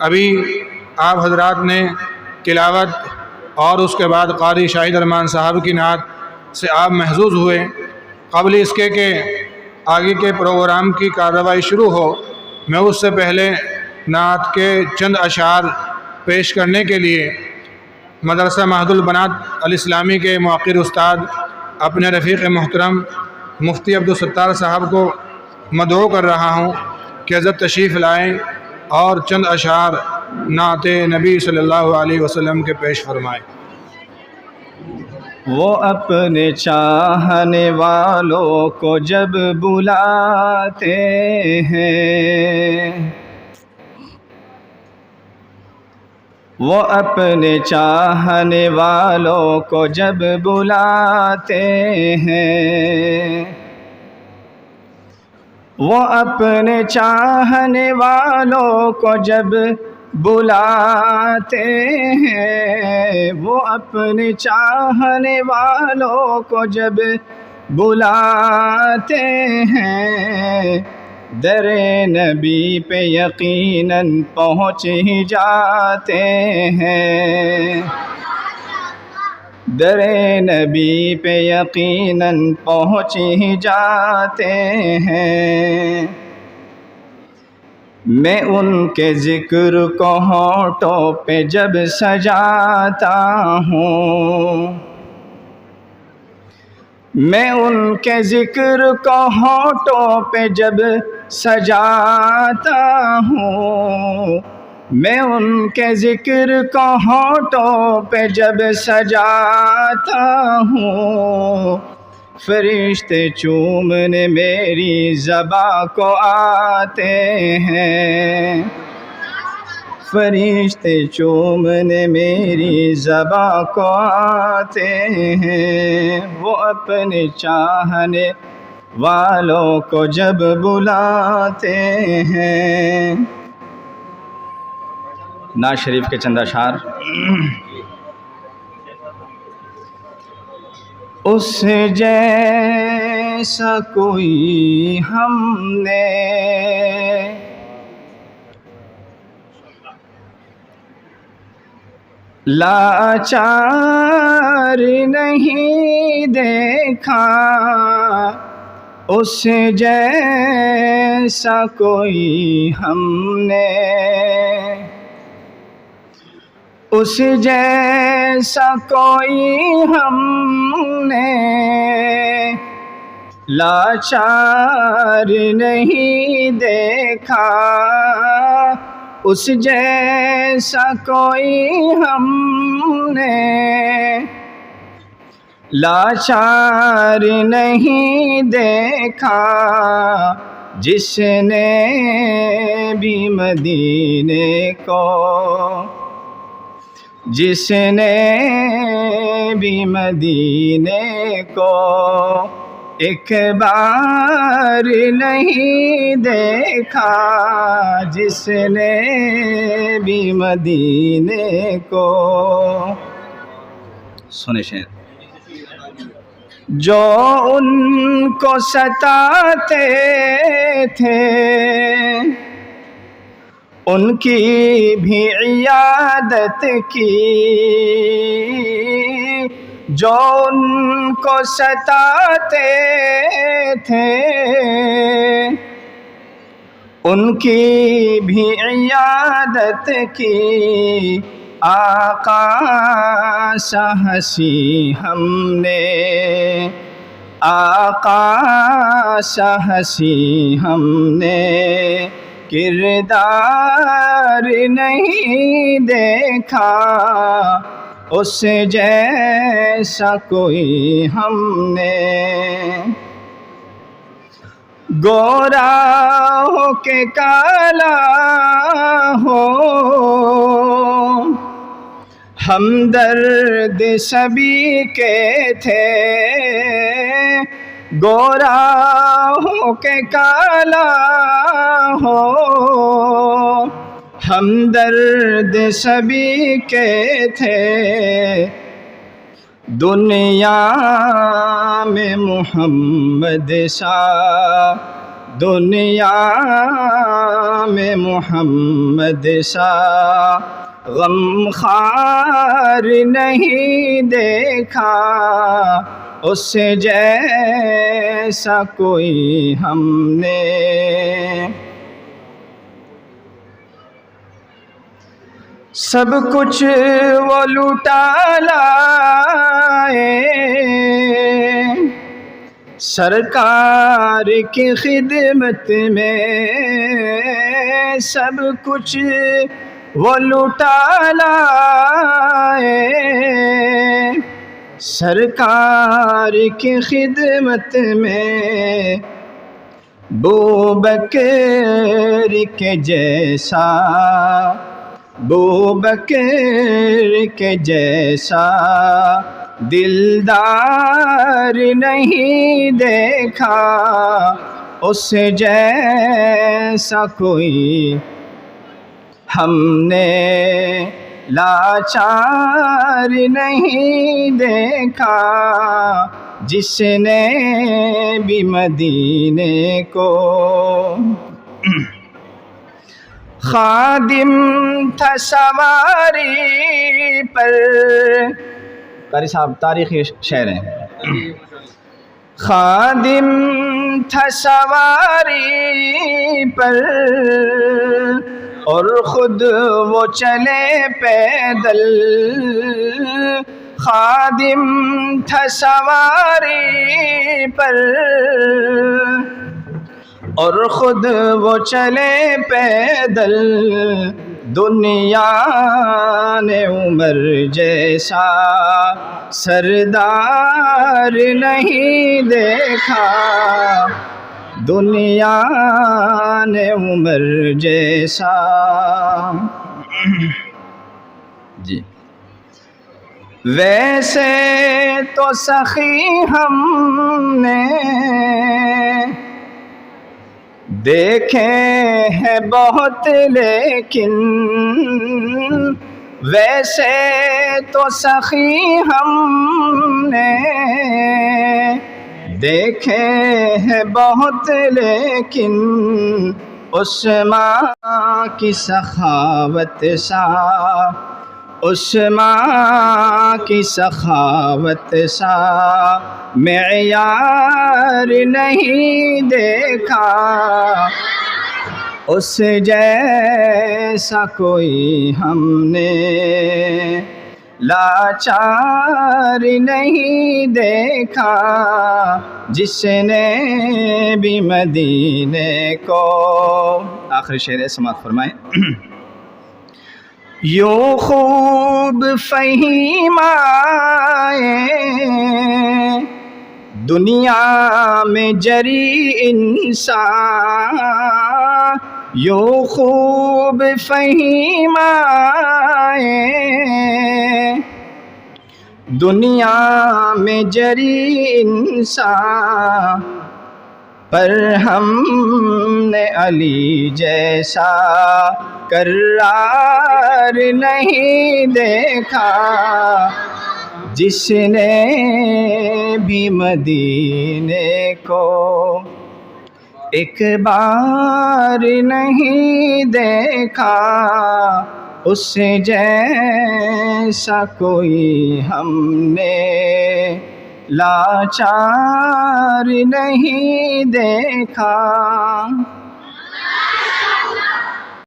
ابھی آپ حضرات نے تلاوت اور اس کے بعد قاری شاہد ارمان صاحب کی نعت سے آپ محظوظ ہوئے۔ قبل اس کے کہ آگے کے پروگرام کی کارروائی شروع ہو، میں اس سے پہلے نعت کے چند اشعار پیش کرنے کے لیے مدرسہ مہد البنات الاسلامی کے موقر استاد اپنے رفیق محترم مفتی عبدالستار صاحب کو مدعو کر رہا ہوں کہ حضرت تشریف لائیں اور چند اشعار نعت نبی صلی اللہ علیہ وسلم کے پیش فرمائیں۔ وہ اپنے چاہنے والوں کو جب بلاتے ہیں، وہ اپنے چاہنے والوں کو جب بلاتے ہیں، وہ اپنے چاہنے والوں کو جب بلاتے ہیں، وہ اپنے چاہنے والوں کو جب بلاتے ہیں، در نبی پہ یقیناً پہنچ ہی جاتے ہیں، در نبی پہ یقیناً پہنچ ہی جاتے ہیں۔ میں ان کے ذکر کو ہونٹوں پہ جب سجاتا ہوں، میں ان کے ذکر کو ہونٹوں پہ جب سجاتا ہوں، میں ان کے ذکر کو ہونٹوں پہ جب سجاتا ہوں، فرشتے چومنے میری زباں کو آتے ہیں، فرشتے چومنے میری زباں کو آتے ہیں، وہ اپنے چاہنے والوں کو جب بلاتے ہیں۔ نعت شریف کے چند اشعار۔ اس جیسا کوئی ہم نے لاچار نہیں دیکھا، اس جیسا کوئی ہم نے، اس جیسا کوئی ہم نے لاچار نہیں دیکھا، اس جیسا کوئی ہم نے لاچار نہیں دیکھا، جس نے بھی مدینے کو، جس نے بھی مدینے کو ایک بار نہیں دیکھا، جس نے بھی مدینے کو۔ سنیں شعر۔ جو ان کو ستاتے تھے ان کی بھی عیادت کی، جو ان کو ستاتے تھے ان کی بھی عیادت کی، آقا سا ہنسی ہم نے، آقا سا ہنسی ہم نے کردار نہیں دیکھا، اس جیسا کوئی ہم نے، گورا ہو کے کالا ہو ہمدرد سبھی کے تھے، گورا ہو کے کالا ہو ہمدرد سبھی کے تھے، دنیا میں محمد سا دنیا میں محمد سا غم خوار نہیں دیکھا، اس جیسا کوئی ہم نے۔ سب کچھ وہ لٹا لائے سرکار کی خدمت میں، سب کچھ وہ لٹا لائے سرکار کی خدمت میں۔ بوبکر کے جیسا، بوبکر کے جیسا دلدار نہیں دیکھا، اس جیسا کوئی ہم نے لاچار نہیں دیکھا، جس نے بھی مدینے کو خادم تھا سواری پر۔ قاری صاحب تاریخی شعر ہیں۔ خادم تھا سواری پر اور خود وہ چلے پیدل، خادم تھا سواری پر اور خود وہ چلے پیدل۔ دنیا نے عمر جیسا سردار نہیں دیکھا، دنیا نے عمر جیسا۔ جی ویسے تو سخی ہم نے دیکھے ہیں بہت، لیکن ویسے تو سخی ہم نے دیکھے ہیں بہت، لیکن عثمان کی سخاوت سا، عثمان کی سخاوت سا معیار نہیں دیکھا، اس جیسا کوئی ہم نے لاچار نہیں دیکھا، جس نے بھی مدینے کو۔ آخری شعر سماعت فرمائیں۔ یوں خوب فہیم آئے دنیا میں جری انسان، یوں خوب فہیم آئے دنیا میں جری انسان، پر ہم نے علی جیسا کرار نہیں دیکھا، جس نے بھی مدینے کو ایک بار نہیں دیکھا، اس جیسا کوئی ہم نے لاچار نہیں دیکھا۔